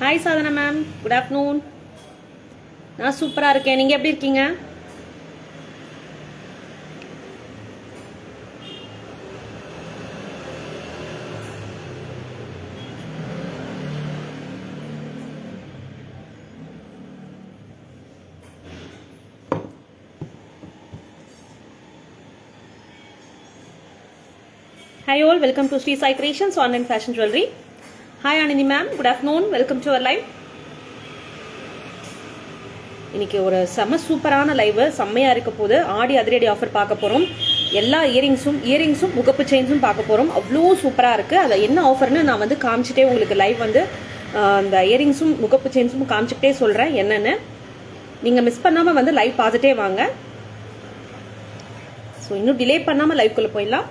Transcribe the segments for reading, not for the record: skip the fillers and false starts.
Hi Sadhana ma'am, good afternoon. நான் சூப்பராக இருக்கேன். நீங்கள் எப்படி இருக்கீங்க? Hi all, welcome to Sri Sai Creations Online Fashion Jewelry. Hi Anindhi ma'am, good afternoon, welcome to our live. இன்னைக்கு ஒரு செம சூப்பரான லைவ், செம்மையாக இருக்க போது. ஆடி அதிரடி ஆஃபர் பார்க்க போகிறோம். எல்லா இயரிங்ஸும் முகப்பு செயின்ஸும் பார்க்க போகிறோம். அவ்வளோ சூப்பராக இருக்குது. அதில் என்ன ஆஃபர்னு நான் வந்து காமிச்சிட்டே உங்களுக்கு லைவ் வந்து அந்த இயரிங்ஸும் முகப்பு செயின்ஸும் காமிச்சிக்கிட்டே சொல்கிறேன் என்னென்னு. நீங்கள் மிஸ் பண்ணாமல் வந்து லைவ் பார்த்துட்டே வாங்க. ஸோ இன்னும் டிலே பண்ணாமல் லைவ்க்குள்ளே போயிடலாம்.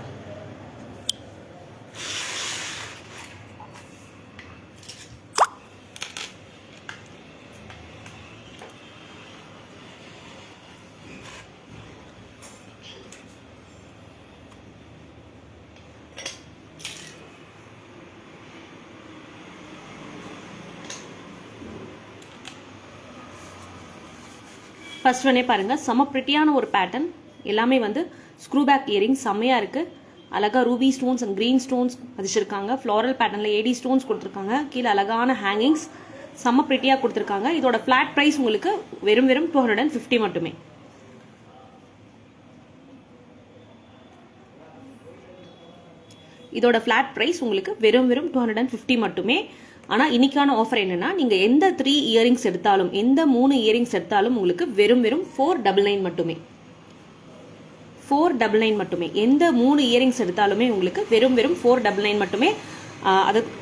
ஃபர்ஸ்ட் ஒன்னே பாருங்கள், செம்ம ப்ரிட்டியான ஒரு பேட்டர்ன். எல்லாமே வந்து ஸ்க்ரூ பேக் இயரிங் செம்மையாக இருக்குது. அழகாக ruby stones and green stones பதிச்சிருக்காங்க. ஃப்ளாரல் பேட்டர்னில் ஏடி ஸ்டோன்ஸ் கொடுத்துருக்காங்க. கீழே அழகான ஹேங்கிங்ஸ் செம்ம ப்ரிட்டியாக கொடுத்துருக்காங்க. இதோட ஃப்ளாட் ப்ரைஸ் உங்களுக்கு வெறும் 250 மட்டுமே. இதோட ஃப்ளாட் ப்ரைஸ் உங்களுக்கு வெறும் 250 மட்டுமே. ஆனால் இன்னைக்கான ஆஃபர் என்னன்னா, நீங்கள் எந்த 3 இயரிங்ஸ் எடுத்தாலும், எந்த 3 இயரிங்ஸ் எடுத்தாலும் உங்களுக்கு வெறும் 499 மட்டுமே. 499 மட்டுமே. எந்த 3 இயரிங்ஸ் எடுத்தாலுமே உங்களுக்கு வெறும் 499 மட்டுமே.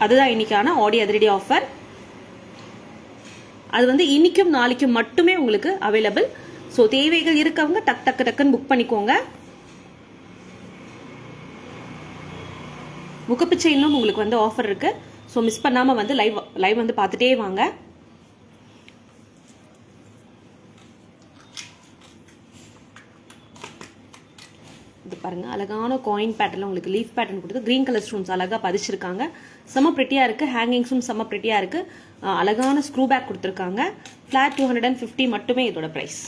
அதுதான் இன்னைக்கான ஆடி அதிரடி ஆஃபர். அது வந்து இன்னைக்கும் நாளைக்கும் மட்டுமே உங்களுக்கு அவைலபிள். ஸோ தேவைகள் இருக்கவங்க டக்குன்னு புக் பண்ணிக்கோங்க. முகப்பு செயின்லும் உங்களுக்கு வந்து ஆஃபர் இருக்கு. ஸோ மிஸ் பண்ணாமல் வந்து லைவ் வந்து பார்த்துட்டே வாங்க. இது பாருங்க, அழகான காயின் பேட்டர்ல உங்களுக்கு லீஃப் பேட்டர்ன் கொடுத்து கிரீன் கலர் ஸ்டோன்ஸ் அழகாக பதிச்சிருக்காங்க. செம்ம ப்ரிட்டியாக இருக்கு. ஹேங்கிங்ஸும் செம்ம ப்ரிட்டியாக இருக்கு. அழகான ஸ்க்ரூ பேக் கொடுத்துருக்காங்க. ஃபிளாட் 250 மட்டுமே இதோட ப்ரைஸ்.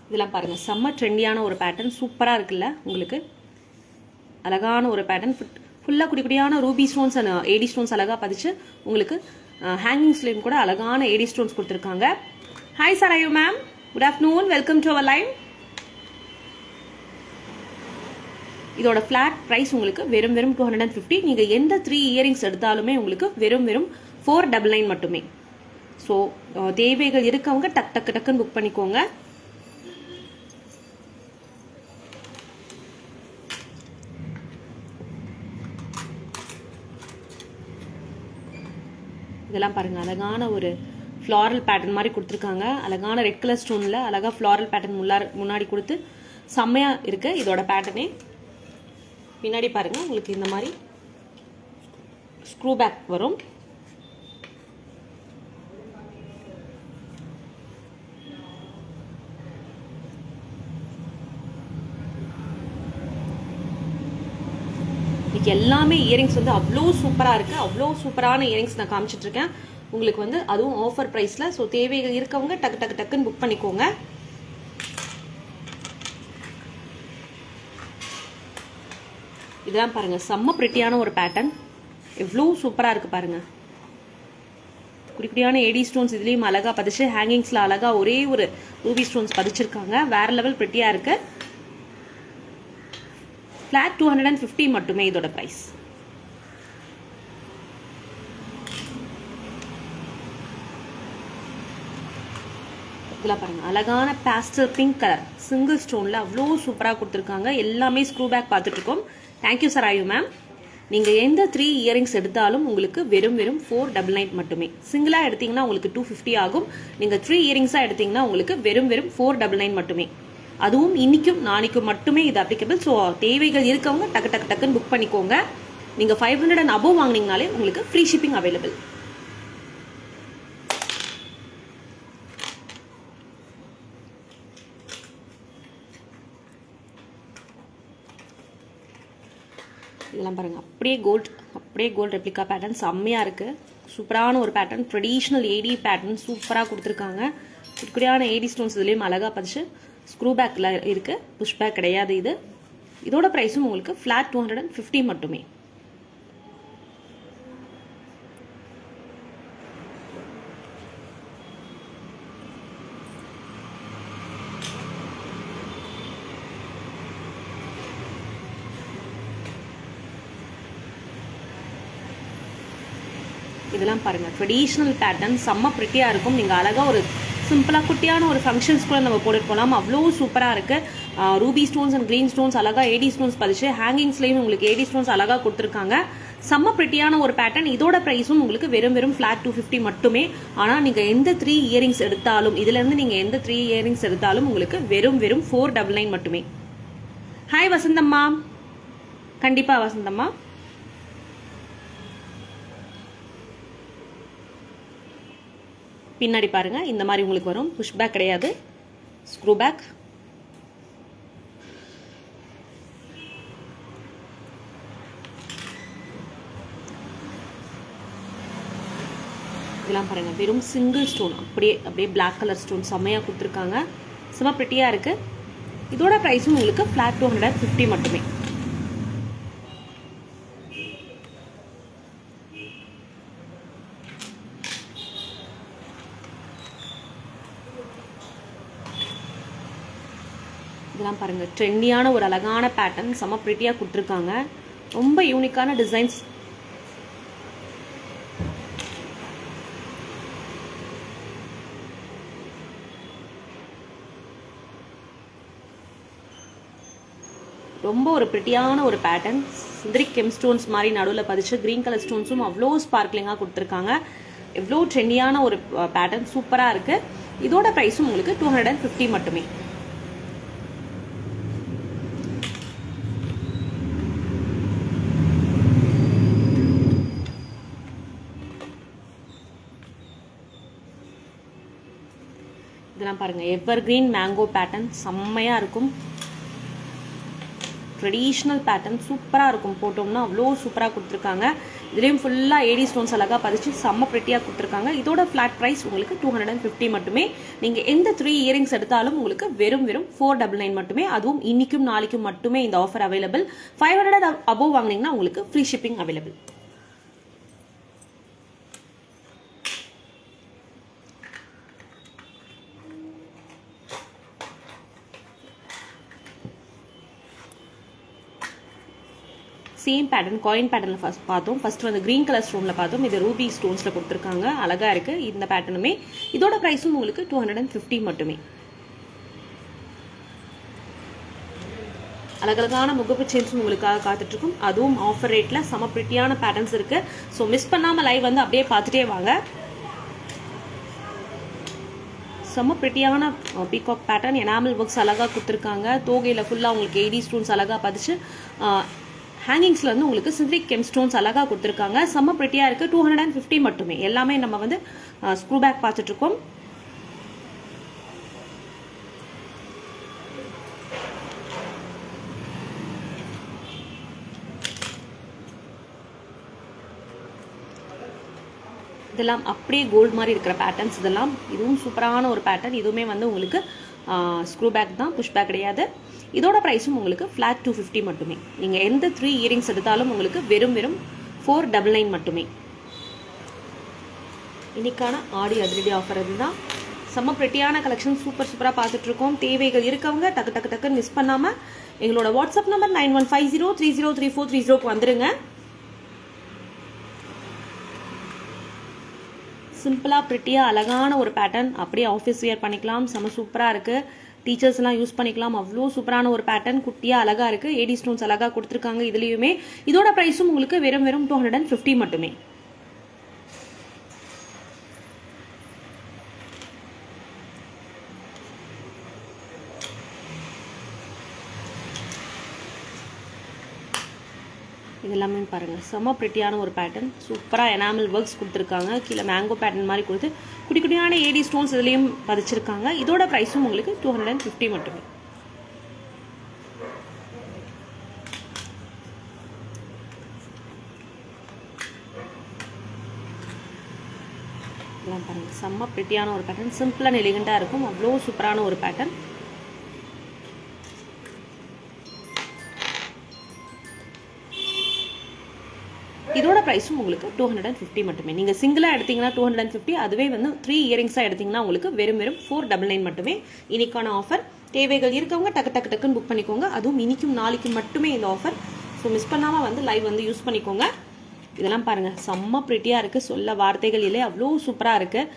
இதெல்லாம் பாருங்கள், செம்ம ட்ரெண்டியான ஒரு பேட்டர்ன். சூப்பராக இருக்குல்ல உங்களுக்கு. அழகான ஒரு பேட்டர்ன். ஃபுல்லாக குடிக்குடியான ruby stones and AD stones அழகாக பதிச்சு உங்களுக்கு ஹேங்கிங்ஸ்லேயும் கூட அழகான ஏடி ஸ்டோன்ஸ் கொடுத்துருக்காங்க. Hi Sarayu ma'am, good afternoon, welcome to our live. இதோட ஃப்ளாட் ப்ரைஸ் உங்களுக்கு வெறும் 250. நீங்கள் எந்த 3 இயரிங்ஸ் எடுத்தாலுமே உங்களுக்கு வெறும் 499 மட்டுமே. ஸோ தேவைகள் இருக்கவங்க டக்குன்னு புக் பண்ணிக்கோங்க. இதெல்லாம் பாருங்க, அழகான ஒரு ஃப்ளாரல் பேட்டர்ன் மாதிரி கொடுத்துருக்காங்க. அழகான ரெட் கலர் ஸ்டோன்ல அழகா ஃப்ளாரல் பேட்டர்ன் முன்னாடி கொடுத்து செம்மையா இருக்கு இதோட பேட்டர்னே. பின்னாடி பாருங்க, உங்களுக்கு இந்த மாதிரி ஸ்க்ரூ பேக் வரும். எல்லாமே இயரிங்ஸ் வந்து அவ்வளோ சூப்பராக இருக்குது. அவ்வளோ சூப்பரான இயரிங்ஸ் நான் காமிச்சிட்டு இருக்கேன் உங்களுக்கு வந்து, அதுவும் ஆஃபர் ப்ரைஸில். ஸோ தேவைகள் இருக்கவங்க டக்குன்னு புக் பண்ணிக்கோங்க. இதெல்லாம் பாருங்கள், செம்ம ப்ரிட்டியான ஒரு பேட்டர்ன். எவ்வளோ சூப்பராக இருக்குது பாருங்கள். குடிக்குடியான ஏடி ஸ்டோன்ஸ் இதுலேயும் அழகாக பதிச்சு, ஹேங்கிங்ஸில் அழகாக ஒரே ஒரு ரூபி ஸ்டோன்ஸ் பதிச்சிருக்காங்க. வேற லெவல் ப்ரிட்டியாக இருக்குது. ஃபிளாட் 250 மட்டுமே இதோட பிரைஸ். இதெல்லாம் பாருங்க, அழகான பேஸ்டல் பிங்க் கலர் சிங்கிள் ஸ்டோன்ல அவ்வளோ சூப்பராக கொடுத்துருக்காங்க. எல்லாமே ஸ்க்ரூ பேக் பார்த்துட்டு இருக்கோம். Thank you Sarayu ma'am. நீங்கள் எந்த 3 இயரிங்ஸ் எடுத்தாலும் உங்களுக்கு வெறும் 499 மட்டுமே. சிங்கிளாக எடுத்தீங்கன்னா உங்களுக்கு 250 ஆகும். நீங்கள் 3 இயரிங்ஸாக எடுத்தீங்கன்னா உங்களுக்கு வெறும் 499 மட்டுமே. அதுவும் இன்னைக்கும் நாளைக்கும் மட்டுமே இது அப்ளிகபிள். ஸோ தேவைகள் இருக்கவங்க டக்கு டக்கு டக்குன்னு புக் பண்ணிக்கோங்க. நீங்கள் 500 அண்ட் அபோவ் வாங்கினீங்கனாலே உங்களுக்கு ஃப்ரீ ஷிப்பிங் அவைலபிள். இதெல்லாம் பாருங்கள், அப்படியே கோல்ட் ரெப்ளிகா பேட்டர்ன் செம்மையாக இருக்குது. சூப்பரான ஒரு பேட்டர்ன், ட்ரெடிஷ்னல் ஏடி பேட்டர்ன் சூப்பராக கொடுத்துருக்காங்க. குட்டியான ஏடி ஸ்டோன்ஸ் இதுலேயும் அழகாக பதிச்சு ஸ்க்ரூ பேக்கில் இருக்குது, புஷ் பேக் கிடையாது இது. இதோட ப்ரைஸும் உங்களுக்கு ஃப்ளாட் 250 மட்டுமே. இதெல்லாம் பாருங்கள், ட்ரெடிஷ்னல் பேட்டர்ன் செம்ம ப்ரிட்டியாக இருக்கும். நீங்கள் அழகாக ஒரு சிம்பிளாக குட்டியான ஒரு ஃபங்க்ஷன்ஸ் கூட நம்ம போட்டுட்டு போகலாம். அவ்வளோ சூப்பராக இருக்குது. Ruby stones and green stones அழகாக ஏடி ஸ்டோன்ஸ் பதிச்சு ஹேங்கிங்ஸ்லேயும் உங்களுக்கு ஏடி ஸ்டோன்ஸ் அழகாக கொடுத்துருக்காங்க. செம்ம ப்ரிட்டியான ஒரு பேட்டர்ன். இதோட ப்ரைஸும் உங்களுக்கு வெறும் ஃப்ளாட் 250 மட்டுமே. ஆனால் நீங்கள் எந்த 3 இயரிங்ஸ் எடுத்தாலும், இதுலேருந்து நீங்கள் எந்த 3 இயரிங்ஸ் எடுத்தாலும் உங்களுக்கு வெறும் 499 மட்டுமே. ஹாய் வசந்தம்மா, கண்டிப்பாக வசந்தம்மா. பின்னாடி பாருங்க, இந்த மாதிரி உங்களுக்கு வரும். புஷ் பேக் கிடையாது, ஸ்க்ரூ பேக். இதெல்லாம் பாருங்க, வெறும் சிங்கிள் ஸ்டோன், அப்படியே பிளாக் கலர் ஸ்டோன் செம்மையாக கொடுத்துருக்காங்க. செம்ம ப்ரிட்டியாக இருக்கு. இதோட ப்ரைஸும் உங்களுக்கு ஃப்ளாட் 250 மட்டுமே. இதெல்லாம் பாருங்கள், ட்ரெண்டியான ஒரு அழகான பேட்டர்ன், செம்ம ப்ரிட்டியாக கொடுத்துருக்காங்க. ரொம்ப யூனிக்கான டிசைன்ஸ். ரொம்ப ஒரு ப்ரிட்டியான ஒரு பேட்டர்ன். சிந்தரிக் கெம் ஸ்டோன்ஸ் மாதிரி நடுவில் பதிச்சு க்ரீன் கலர் ஸ்டோன்ஸும் அவ்வளோ ஸ்பார்க்லிங்காக கொடுத்துருக்காங்க. எவ்வளோ ட்ரெண்டியான ஒரு பேட்டர்ன், சூப்பராக இருக்குது. இதோட ப்ரைஸும் உங்களுக்கு 250 மட்டுமே. இதெல்லாம் பாருங்கள், எவர் கிரீன் மேங்கோ பேட்டர்ன் செம்மையாக இருக்கும். ட்ரெடிஷ்னல் பேட்டர்ன் சூப்பராக இருக்கும். போட்டோம்னா அவ்வளோ சூப்பராக கொடுத்துருக்காங்க. இதுலேயும் ஃபுல்லாக ஏடி ஸ்டோன்ஸ் அழகாக பதிச்சு செம்ம ப்ரிட்டியாக கொடுத்துருக்காங்க. இதோட ஃப்ளாட் ப்ரைஸ் உங்களுக்கு 250 மட்டுமே. நீங்கள் எந்த 3 இயரிங்ஸ் எடுத்தாலும் உங்களுக்கு வெறும் 499 மட்டுமே. அதுவும் இன்னைக்கும் நாளைக்கும் மட்டுமே இந்த ஆஃபர் அவைலபிள். 500 அபோவ் வாங்கினீங்கன்னா உங்களுக்கு free shipping available. Same pattern, coin பேட்டர்னில் ஃபர்ஸ்ட் பார்த்தோம். ஃபர்ஸ்ட் வந்து க்ரீன் கலர் ஸ்டோனில் பார்த்தோம். இது ரூபி ஸ்டோன்ஸில் கொடுத்துருக்காங்க, அழகாக இருக்குது இந்த பேட்டர்னுமே. இதோட ப்ரைஸும் உங்களுக்கு 250 மட்டுமே. அழகழகான முகப்பு செயின்ஸும் உங்களுக்காக காத்துட்ருக்கும். அதுவும் ஆஃபர் ரேட்டில் செம ப்ரிட்டியான பேட்டர்ன்ஸ் இருக்குது. ஸோ மிஸ் பண்ணாமல் லைவ் வந்து அப்படியே பார்த்துட்டே வாங்க. செம்ம ப்ரிட்டியான பீகாக் பேட்டர்ன், எனாமல் ஒர்க்ஸ் அழகாக கொடுத்துருக்காங்க. தோகையில் ஃபுல்லாக உங்களுக்கு ஏடி ஸ்டோன்ஸ் அழகாக பதிச்சு ஹேங்கிங்ஸில் வந்து உங்களுக்கு சிந்தரிக் கெம் ஸ்டோன்ஸ் அழகாக கொடுத்துருக்காங்க. செம்ம ப்ரிட்டியாக இருக்குது. 250 மட்டுமே. எல்லாமே நம்ம வந்து ஸ்க்ரூ பேக் பார்த்துட்ருக்கோம். இதெல்லாம் அப்படியே கோல்டு மாதிரி இருக்கிற பேட்டர்ன்ஸ். இதுவும் சூப்பரான ஒரு பேட்டர்ன். இதுவுமே வந்து உங்களுக்கு ஸ்க்ரூ பேக் தான், புஷ் பேக் கிடையாது. இதோட ப்ரைஸும் உங்களுக்கு ஃப்ளாட் 250 மட்டுமே. நீங்கள் எந்த 3 இயரிங்ஸ் எடுத்தாலும் உங்களுக்கு வெறும் 499 மட்டுமே. இன்னைக்கான ஆடி அதிரடி ஆஃபர் இதுதான். செம்ம ப்ரிட்டியான கலெக்ஷன் சூப்பராக பார்த்துட்ருக்கோம். தேவைகள் இருக்கவங்க டக்கு டக்குன்னு மிஸ் பண்ணாமல் எங்களோட வாட்ஸ்அப் நம்பர் 9150303430க்கு வந்துடுங்க. சிம்பிளாக ப்ரிட்டியாக அழகான ஒரு பேட்டர்ன், அப்படியே ஆஃபீஸ் வியர் பண்ணிக்கலாம். செம்ம சூப்பராக இருக்குது. டீச்சர்ஸ்லாம் யூஸ் பண்ணிக்கலாம். அவ்வளோ சூப்பரான ஒரு பேட்டர்ன், குட்டியாக அழகாக இருக்குது. ஏடி ஸ்டோன்ஸ் அழகாக கொடுத்துருக்காங்க இதுலேயுமே. இதோட ப்ரைஸும் உங்களுக்கு வெறும் 250 மட்டுமே. இதெல்லாமே பாருங்கள், செம்ம ப்ரிட்டியான ஒரு பேட்டர்ன். சூப்பராக எனாமல் ஒர்க்ஸ் கொடுத்துருக்காங்க. கீழே மேங்கோ பேட்டர்ன் மாதிரி கொடுத்து குட்டி குட்டியான ஏடி ஸ்டோன்ஸ் இதுலேயும் பதிச்சிருக்காங்க. இதோட ப்ரைஸும் உங்களுக்கு 250 மட்டுமே. இதெல்லாம் பாருங்கள், செம்ம ப்ரிட்டியான ஒரு பேட்டர்ன். சிம்பிள் அண்ட் எலிகண்டாக இருக்கும். அவ்வளோ சூப்பரான ஒரு பேட்டர்ன். இதோட ப்ரைஸும் உங்களுக்கு 250 மட்டுமே. நீங்கள் சிங்கிளாக எடுத்தீங்கன்னா 250, அதுவே வந்து 3 இயரிங்ஸாக எடுத்தீங்கன்னா உங்களுக்கு வெறும் 499 மட்டுமே. இன்னைக்கான ஆஃபர். தேவைகள் இருக்கவங்க டக்குன்னு புக் பண்ணிக்கோங்க. அதுவும் இன்னைக்கும் நாளைக்கும் மட்டுமே இந்த ஆஃபர். ஸோ மிஸ் பண்ணாமல் வந்து லைவ் வந்து யூஸ் பண்ணிக்கோங்க. இதெல்லாம் பாருங்கள், செம்ம ப்ரிட்டியாக இருக்குது, சொல்ல வார்த்தைகள் இல்லை, அவ்வளோ சூப்பராக இருக்குது.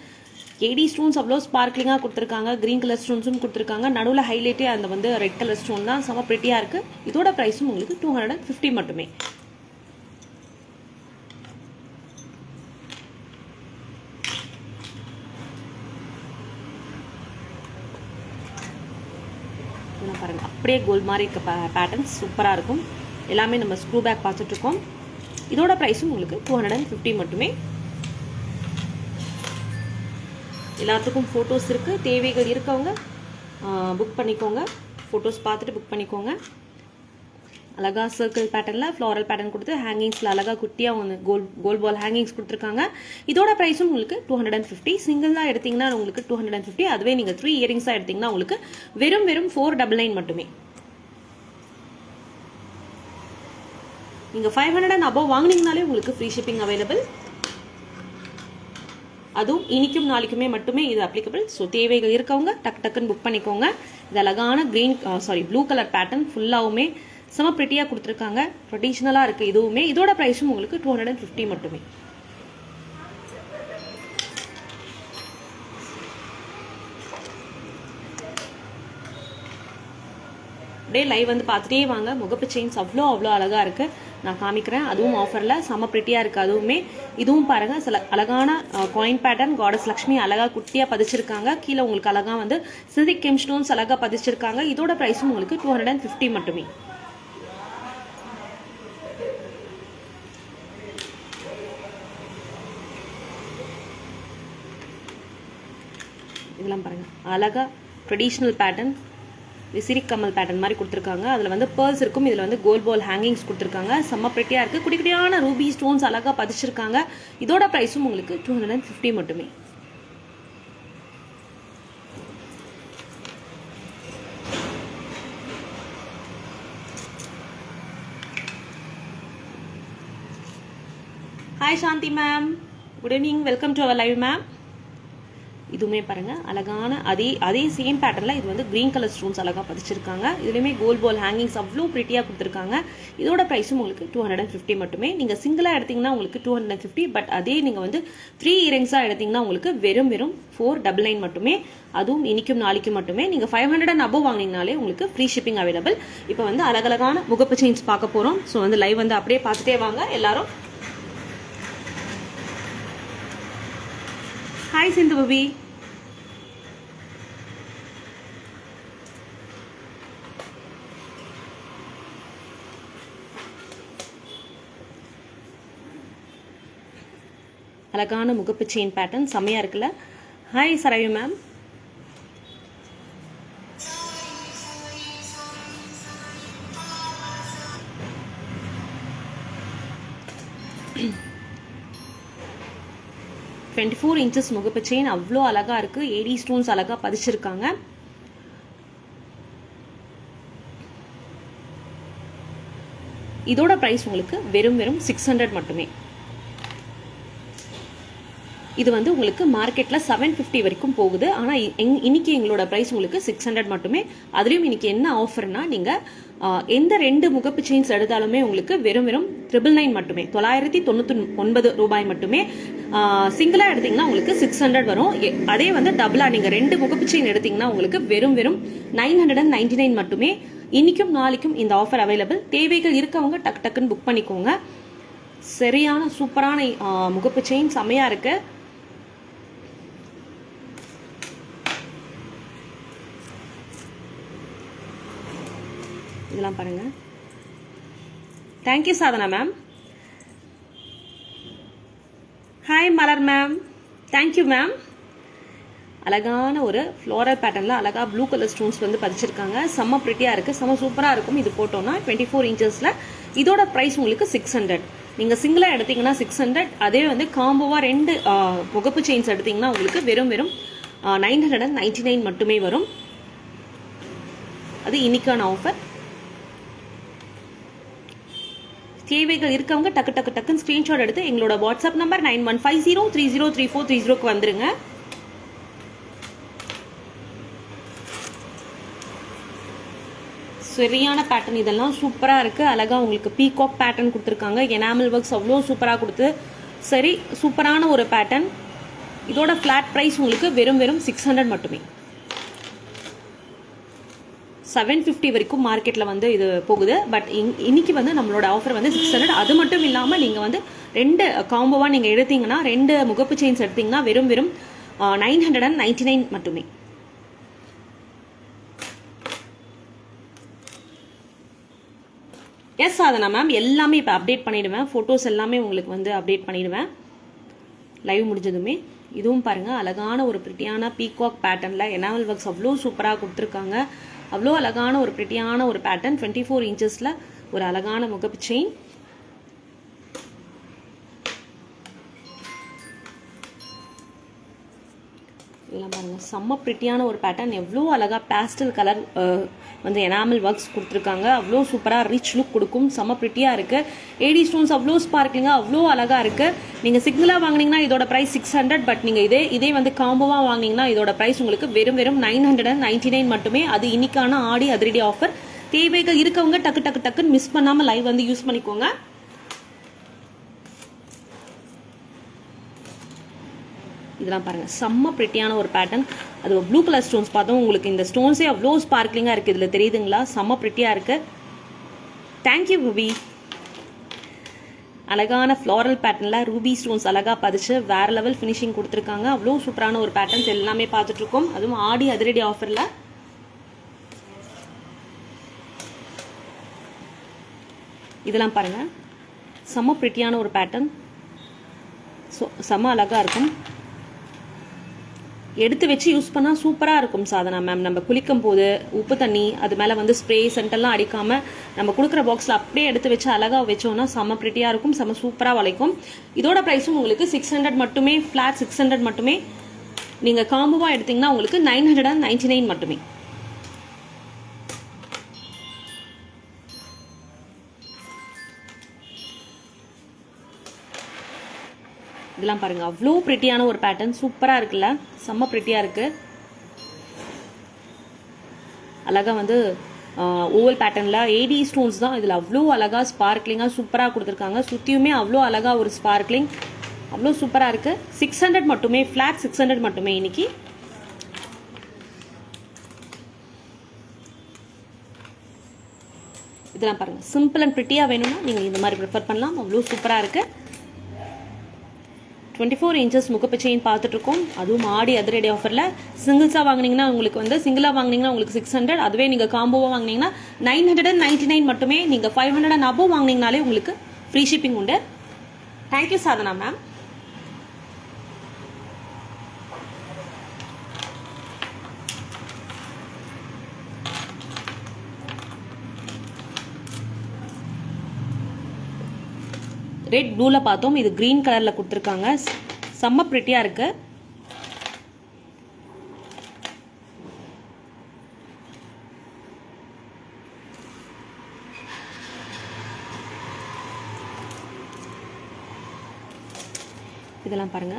ஏடி ஸ்டோன்ஸ் அவ்வளோ ஸ்பார்க்லிங்காக கொடுத்துருக்காங்க. க்ரீன் கலர் ஸ்டோன்ஸும் கொடுத்துருக்காங்க. நடுவில் ஹைலைட்டே அந்த வந்து ரெட் கலர் ஸ்டோன் தான். செம்ம ப்ரிட்டியாக இருக்குது. இதோட ப்ரைஸும் உங்களுக்கு 250 மட்டுமே. பாருங்க, அப்படியே கோல்ட் மாதிரி இருக்க பேட்டர்ன்ஸ் சூப்பராக இருக்கும். எல்லாமே நம்ம ஸ்க்ரூ பேக் பார்த்துட்ருக்கோம். இதோட ப்ரைஸும் உங்களுக்கு 250 மட்டுமே. எல்லாத்துக்கும் ஃபோட்டோஸ் இருக்குது. தேவைகள் இருக்கவங்க புக் பண்ணிக்கோங்க. ஃபோட்டோஸ் பார்த்துட்டு புக் பண்ணிக்கோங்க. அழகா சர்க்கிள் பேட்டர்னில் ஃப்ளாரல் பேட்டர்ன் கொடுத்து ஹேங்கிங்ஸில் அழகாக குட்டியாக ஒன்று கோல்ட் பால் ஹேங்கிங்ஸ் கொடுத்துருக்காங்க. இதோட ப்ரைஸும் உங்களுக்கு 250. சிங்கிளாக எடுத்தீங்கன்னா உங்களுக்கு 250. அதுவே நீங்கள் 3 இயரிங்ஸாக எடுத்தீங்கன்னா உங்களுக்கு வெறும் 499 மட்டுமே. நீங்கள் 500 and above வாங்கினீங்கனாலே உங்களுக்கு ஃப்ரீ ஷிப்பிங் அவைலபிள். அதுவும் இன்னைக்கும் நாளைக்குமே மட்டுமே இது அப்ளிகபிள். ஸோ தேவைகள் இருக்கவங்க டக்குன்னு புக் பண்ணிக்கோங்க. இது அழகான ப்ளூ கலர் பேட்டர்ன் ஃபுல்லாகவுமே செம ப்ரிட்டியாக கொடுத்துருக்காங்க. ட்ரெடிஷ்னலாக இருக்குது இதுவுமே. இதோட ப்ரைஸும் உங்களுக்கு 250 மட்டுமே. அப்படியே லைவ் வந்து பார்த்துட்டே வாங்க. முகப்பு செயின்ஸ் அவ்வளோ அழகாக இருக்குது. நான் காமிக்கிறேன். அதுவும் ஆஃபரில் செம ப்ரிட்டியாக இருக்குது அதுவுமே. இதுவும் பாருங்கள், சில அழகான காயின் பேட்டர்ன். காடஸ் லக்ஷ்மி அழகாக குட்டியாக பதிச்சிருக்காங்க. கீழே உங்களுக்கு அழகாக வந்து சில்க் கெம் ஸ்டோன்ஸ் அழகாக பதிச்சிருக்காங்க. இதோட ப்ரைஸும் உங்களுக்கு 250 மட்டுமே. இதெல்லாம் பாருங்கள், அழகாக ட்ரெடிஷ்னல் பேட்டர்ன் விசிறி கமல் பேட்டர்ன் மாதிரி கொடுத்துருக்காங்க. அதில் வந்து பேர்ல்ஸ் இருக்கும். இதில் வந்து கோல்ட் பால் ஹேங்கிங்ஸ் கொடுத்துருக்காங்க. செம்ம ப்ரிட்டியாக இருக்குது. குட்டி குட்டியான ரூபி ஸ்டோன்ஸ் அழகாக பதிச்சிருக்காங்க. இதோட ப்ரைஸும் உங்களுக்கு 250 மட்டுமே. Hi Shanthi ma'am, good evening, welcome to our live ma'am. இதுவுமே பாருங்கள், அழகான அதே சேம் பேட்டர்னில் இது வந்து க்ரீன் கலர் ஸ்டோன்ஸ் அழகாக பதிச்சிருக்காங்க. இதுலேயுமே கோல்ட் பால் ஹேங்கிங்ஸ் அவ்வளோ ப்ரிட்டியாக கொடுத்துருக்காங்க. இதோட ப்ரைஸும் உங்களுக்கு 250 மட்டுமே. நீங்கள் சிங்கிளாக எடுத்திங்கன்னா உங்களுக்கு 250. பட் அதே நீங்கள் வந்து 3 இயரிங்ஸாக எடுத்திங்கன்னா உங்களுக்கு வெறும் 499 மட்டுமே. அதுவும் இன்னைக்கும் நாளைக்கும் மட்டுமே. நீங்கள் 500 and above வாங்கினீங்கனாலே உங்களுக்கு ஃப்ரீ ஷிப்பிங் அவைலபிள். இப்போ வந்து அழகழகான முகப்பு செயின்ஸ் பார்க்க போகிறோம். ஸோ வந்து லைவ் வந்து அப்படியே பார்த்துட்டே வாங்க எல்லாரும். ஹாய் சிந்து பபி. அழகான முகப்பு செயின் பேட்டர்ன் செம்மையாக இருக்குல்ல. Hi Saravi ma'am. $24 inches முகப்பு செயின் அவ்வளோ அழகா இருக்கு. ஏடி ஸ்டோன்ஸ் அழகா பதிச்சிருக்காங்க. இதோட பிரைஸ் உங்களுக்கு வெறும் 600 மட்டுமே. இது வந்து உங்களுக்கு மார்க்கெட்டில் 750 வரைக்கும் போகுது. ஆனால் இன்னைக்கு எங்களோட ப்ரைஸ் உங்களுக்கு 600 மட்டுமே. அதுலேயும் இன்னைக்கு என்ன ஆஃபர்னா, நீங்கள் எந்த 2 முகப்பு செயின்ஸ் எடுத்தாலுமே உங்களுக்கு வெறும் 999 மட்டுமே, 999 ரூபாய் மட்டுமே. சிங்கிளாக எடுத்தீங்கன்னா உங்களுக்கு 600 வரும். அதே வந்து டபுளாக நீங்கள் 2 முகப்பு செயின் எடுத்தீங்கன்னா உங்களுக்கு வெறும் 999 மட்டுமே. இன்னைக்கும் நாளைக்கும் இந்த ஆஃபர் அவைலபிள். தேவைகள் இருக்கவங்க டக்குன்னு புக் பண்ணிக்கோங்க. சரியான சூப்பரான முகப்பு செயின் செம்மையாக இருக்கு. இதெல்லாம் பாருங்க, தேங்க்யூ சாதனா மேம். ஹாய் மலர் மேம், தேங்க்யூ மேம். அழகான ஒரு ஃப்ளோரல் பேட்டர்னில் அழகாக ப்ளூ கலர் ஸ்டோன்ஸ் வந்து பதிச்சிருக்காங்க. செம்ம ப்ரிட்டியாக இருக்குது, செம்ம சூப்பராக இருக்கும். இது போட்டோன்னா 24 இன்ச்சஸில். இதோட ப்ரைஸ் உங்களுக்கு 600. நீங்கள் சிங்கிளாக எடுத்தீங்கன்னா 600. அதே வந்து காம்போவாக 2 முகப்பு செயின்ஸ் எடுத்தீங்கன்னா உங்களுக்கு வெறும் 999 மட்டுமே வரும். அது இன்னைக்கான ஆஃபர். தேவைகள் இருக்கவங்க டக்குன்னு ஸ்க்ரீன்ஷாட் எடுத்து எங்களோட வாட்ஸ்அப் நம்பர் 9150303430க்கு வந்துருங்க. சரியான பேட்டர்ன், இதெல்லாம் சூப்பராக இருக்குது. அழகாக உங்களுக்கு பீகாக் பேட்டர்ன் கொடுத்துருக்காங்க. எனாமல் ஒர்க்ஸ் அவ்வளோ சூப்பராக கொடுத்து சரி சூப்பரான ஒரு பேட்டர்ன். இதோட ஃப்ளாட் ப்ரைஸ் உங்களுக்கு வெறும் 600 மட்டுமே. 750 வரைக்கும் மார்க்கெட்டில் வந்து இது போகுது. பட் இன்னைக்கு வந்து நம்மளோட ஆஃபர் வந்து 600. அது மட்டும் இல்லாமல் நீங்கள் வந்து 2 காம்போவாக நீங்கள் எடுத்தீங்கன்னா 2 முகப்பு செயின்ஸ் எடுத்தீங்கன்னா வெறும் 999 மட்டுமே. எஸ் சாதனா மேம், எல்லாமே இப்போ அப்டேட் பண்ணிடுவேன். ஃபோட்டோஸ் எல்லாமே உங்களுக்கு வந்து அப்டேட் பண்ணிடுவேன் லைவ் முடிஞ்சதுமே. இதுவும் பாருங்கள், அழகான ஒரு பிரிட்டியான பீகாக் பேட்டர்னில் எனாமல் ஒர்க்ஸ் அவ்வளோ சூப்பராக கொடுத்துருக்காங்க. அவ்வளோ அழகான ஒரு பிரிட்டியான ஒரு பேட்டர்ன். 24 இன்ச்சஸில் ஒரு அழகான முகப்பு செயின். இதெல்லாம் பாருங்கள், செம்ம பிரிட்டியான ஒரு பேட்டர்ன். எவ்வளோ அழகாக பேஸ்டல் கலர் வந்து எனாமல் ஒர்க்ஸ் கொடுத்துருக்காங்க. அவ்வளோ சூப்பராக ரிச் லுக் கொடுக்கும். செம்ம பிரிட்டியாக இருக்குது. ஏடி ஸ்டோன்ஸ் அவ்வளோ ஸ்பார்க்லிங்காக அவ்வளோ அழகாக இருக்குது. நீங்கள் சிங்கிளாக வாங்கினீங்கன்னா இதோட ப்ரைஸ் 600. பட் நீங்கள் இதே வந்து காம்போவாக வாங்கினீங்கன்னா இதோட ப்ரைஸ் உங்களுக்கு வெறும் 999 மட்டுமே. அது இன்னைக்கான ஆடி அதிரடி ஆஃபர். தேவைகள் இருக்கவங்க டக்குன்னு மிஸ் பண்ணாமல் லைவ் வந்து யூஸ் பண்ணிக்கோங்க. இதெல்லாம் பாருங்கள், செம்ம பிரிட்டியான ஒரு பேட்டர்ன். அது ப்ளூ கலர் ஸ்டோன்ஸ் பார்த்தோம். உங்களுக்கு இந்த ஸ்டோன்ஸே அவ்வளோ ஸ்பார்க்லிங்காக இருக்குது. இதில் தெரியுதுங்களா? செம்ம பிரிட்டியாக இருக்குது. Thank you Ruby. அழகான ஃப்ளாரல் பேட்டர்னில் ரூபி ஸ்டோன்ஸ் அழகாக பதிச்சு வேறு லெவல் ஃபினிஷிங் கொடுத்துருக்காங்க. அவ்வளோ சூப்பரான ஒரு பேட்டர்ன்ஸ் எல்லாமே பார்த்துட்ருக்கோம். அதுவும் ஆடி அதிரடி ஆஃபரில். இதெல்லாம் பாருங்கள், செம்ம பிரிட்டியான ஒரு பேட்டர்ன். செம்ம அழகாக இருக்கும். எடுத்து வச்சு யூஸ் பண்ணால் சூப்பராக இருக்கும் சாதனா மேம். நம்ம குளிக்கும் போது உப்பு தண்ணி அது மேலே வந்து ஸ்ப்ரே சென்டெல்லாம் அடிக்காமல் நம்ம கொடுக்குற பாக்ஸில் அப்படியே எடுத்து வச்சு அழகாக வச்சோன்னா செம்ம ப்ரிட்டியாக இருக்கும், செம்ம சூப்பராக வளைக்கும். இதோட ப்ரைஸும் உங்களுக்கு 600 மட்டுமே. ஃப்ளாட் 600 மட்டுமே. நீங்கள் காம்போவாக எடுத்திங்கன்னா உங்களுக்கு 999 மட்டுமே. இதெல்லாம் பாருங்க, அவ்வளோ பிரிட்டியான ஒரு பேட்டர்ன். சூப்பராக இருக்குல்ல? செம்ம பிரிட்டியாக இருக்கு. அழகா வந்து ஓவல் பேட்டர்னில் ஏடி ஸ்டோன்ஸ் தான் இதில் அவ்வளோ அழகாக ஸ்பார்க்லிங்காக சூப்பராக கொடுத்துருக்காங்க. சுற்றியுமே அவ்வளோ அழகாக ஒரு ஸ்பார்க்லிங், அவ்வளோ சூப்பராக இருக்கு. 600 மட்டுமே. ஃப்ளாட் 600 மட்டுமே இன்னைக்கு. இதெல்லாம் பாருங்க, சிம்பிள் அண்ட் பிரிட்டியாக வேணும்னா நீங்கள் இந்த மாதிரி ப்ரிஃபர் பண்ணலாம். அவ்வளோ சூப்பராக இருக்கு. 24 இன்ச்சஸ் முகப்பு செயின் பார்த்துட்ருக்கோம். அதுவும் ஆடி அதிரடி ஆஃபரில். சிங்கிள்ஸாக வாங்கினீங்கன்னா உங்களுக்கு வந்து சிங்கிளாக வாங்கினீங்கன்னா உங்களுக்கு 600. அதுவே நீங்கள் காம்போவாக வாங்கினீங்கன்னா 999 மட்டுமே. நீங்கள் 500 அண்ட் அபோவ் வாங்கினீங்கனாலே உங்களுக்கு ஃப்ரீ ஷிப்பிங் உண்டு. Thank you Sadhana ma'am. ரெட் ப்ளூவில் பார்த்தோம். இது க்ரீன் கலரில் கொடுத்துருக்காங்க. செம்ம ப்ரிட்டியாக இருக்கு. இதெல்லாம் பாருங்க,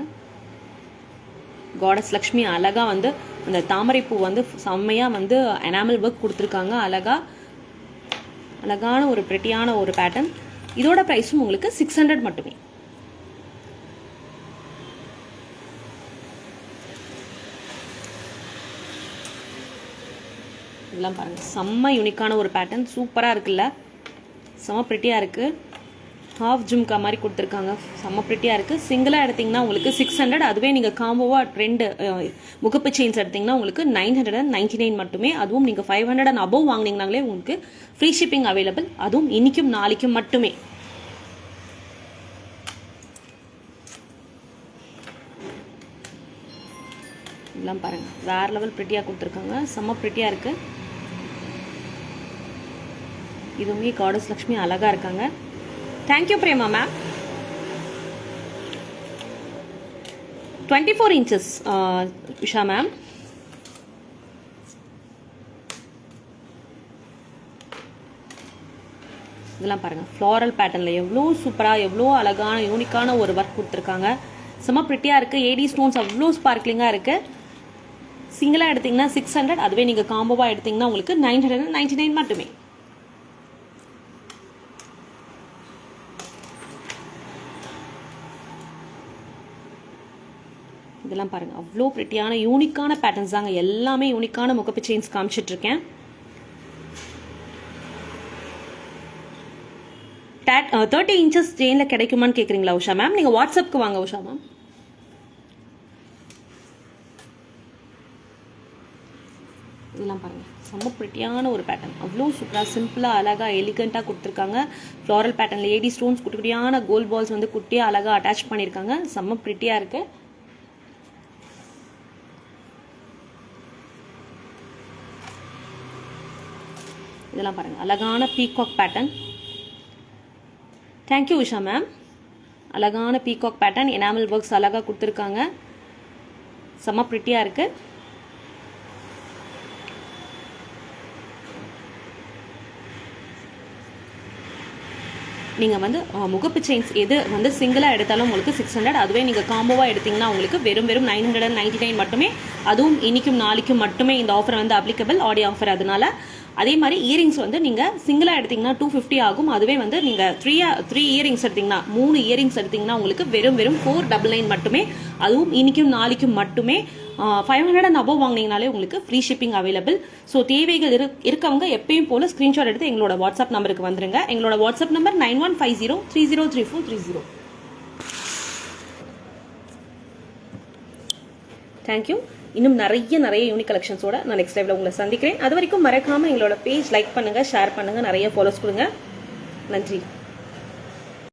காடஸ் லக்ஷ்மி அழகா வந்து அந்த தாமரை பூ வந்து செம்மையாக வந்து எனாமல் ஒர்க் கொடுத்துருக்காங்க. அழகான ஒரு ப்ரிட்டியான ஒரு பேட்டர்ன். இதோட ப்ரைஸும் உங்களுக்கு 600 மட்டுமே. இதெல்லாம் பாருங்க, செம்ம யூனிக்கான ஒரு பேட்டர்ன். சூப்பராக இருக்குல்ல? செம்ம ப்ரிட்டியாக இருக்கு. ஹாஃப் ஜும்கா மாதிரி கொடுத்துருக்காங்க, செம்ம ப்ரிட்டியாக இருக்குது. சிங்கிளாக எடுத்திங்கன்னா உங்களுக்கு 600, அதுவே நீங்கள் காம்போவாக 2 முகப்பு செயின்ஸ் எடுத்திங்கன்னா உங்களுக்கு 999 மட்டுமே. அதுவும் நீங்கள் 500 அண்ட் அபவ் வாங்கினீங்கனாலே உங்களுக்கு ஃப்ரீ ஷிப்பிங் அவைலபிள், அதுவும் இன்றைக்கும் நாளைக்கும் மட்டுமே. இதெல்லாம் பாருங்கள், வேறு லெவல் ப்ரிட்டியாக கொடுத்துருக்காங்க, செம்ம ப்ரிட்டியாக இருக்குது. இதுவுமே காடஸ் லக்ஷ்மி அழகாக இருக்காங்க. Thank you Prema ma'am. 24 inches Usha ma'am. இதெல்லாம் பாருங்கள், ஃப்ளாரல் பேட்டர்னில் எவ்வளோ சூப்பராக எவ்வளோ அழகான யூனிக்கான ஒரு ஒர்க் கொடுத்துருக்காங்க. செம்ம ப்ரிட்டியாக இருக்குது. ஏடி ஸ்டோன்ஸ் அவ்வளோ ஸ்பார்க்லிங்காக இருக்குது. சிங்கிளாக எடுத்திங்கன்னா 600, அதுவே நீங்கள் காம்போவாக எடுத்திங்கன்னா உங்களுக்கு 999 மட்டுமே. இதெல்லாம் பாருங்கள், அவ்வளோ ப்ரிட்டியான யூனிக்கான பேட்டர்ன்ஸ் தாங்க. எல்லாமே யூனிக்கான முகப்பு செயின்ஸ் காமிச்சிட்ருக்கேன். 30 இன்ச்சஸ் செயினில் கிடைக்குமான்னு கேட்குறீங்களா உஷா மேம்? நீங்கள் வாட்ஸ்அப்புக்கு வாங்க உஷா மேம். இதெல்லாம் பாருங்கள், செம்ம ப்ரிட்டியான ஒரு பேட்டர்ன், அவ்வளோ சூப்பராக சிம்பிளாக அழகாக எலிகண்ட்டாக கொடுத்துருக்காங்க. ஃப்ளாரல் பேட்டர்னில் ஏடி ஸ்டோன்ஸ் குட்டி குட்டியான கோல்ட் பால்ஸ் வந்து குட்டியாக அழகாக அட்டாச் பண்ணியிருக்காங்க. செம்ம ப்ரிட்டியாக இருக்குது. இதெல்லாம் பாருங்கள், அழகான peacock pattern. Thank you Usha ma'am. அழகான பீகாக் பேட்டர்ன், எனாமல் ஒர்க்ஸ் அழகாக கொடுத்துருக்காங்க, செம்ம ப்ரிட்டியாக இருக்குது. நீங்கள் வந்து முகப்பு செயின்ஸ் எது வந்து சிங்கிளாக எடுத்தாலும் உங்களுக்கு 600, அதுவே நீங்கள் காம்போவாக எடுத்திங்கன்னா உங்களுக்கு வெறும் 999 மட்டுமே. அதுவும் இன்றைக்கும் நாளைக்கும் மட்டுமே இந்த ஆஃபர் வந்து அப்ளிகபிள், ஆடியோ ஆஃபர். அதனால அதே மாதிரி இயரிங்ஸ் வந்து நீங்கள் சிங்கிளாக எடுத்திங்கன்னா 250 ஆகும். அதுவே வந்து நீங்கள் 3 இயரிங்ஸ் எடுத்திங்கன்னா 3 இயரிங்ஸ் எடுத்திங்கன்னா உங்களுக்கு வெறும் 499 மட்டுமே. அதுவும் இன்றைக்கும் நாளைக்கும் மட்டுமே. 500 அண்ட் அபவ் வாங்கினீங்கனாலே உங்களுக்கு ஃப்ரீ ஷிப்பிங் அவைலபிள். ஸோ தேவைகள் இருக்கவங்க எப்பயும் போல் ஸ்க்ரீன்ஷாட் எடுத்து எங்களோட வாட்ஸ்அப் நம்பருக்கு வந்துருங்க. எங்களோட வாட்ஸ்அப் நம்பர் 9150303430. தேங்க்யூ. இன்னும் நிறைய யூனிக் கலெக்ஷன்ஸோட நான் நெக்ஸ்ட் லைவ்ல உங்களை சந்திக்கிறேன். அது வரைக்கும் மறக்காமல் எங்களோட பேஜ் லைக் பண்ணுங்கள், ஷேர் பண்ணுங்கள், நிறைய ஃபாலோஸ் கொடுங்க. நன்றி.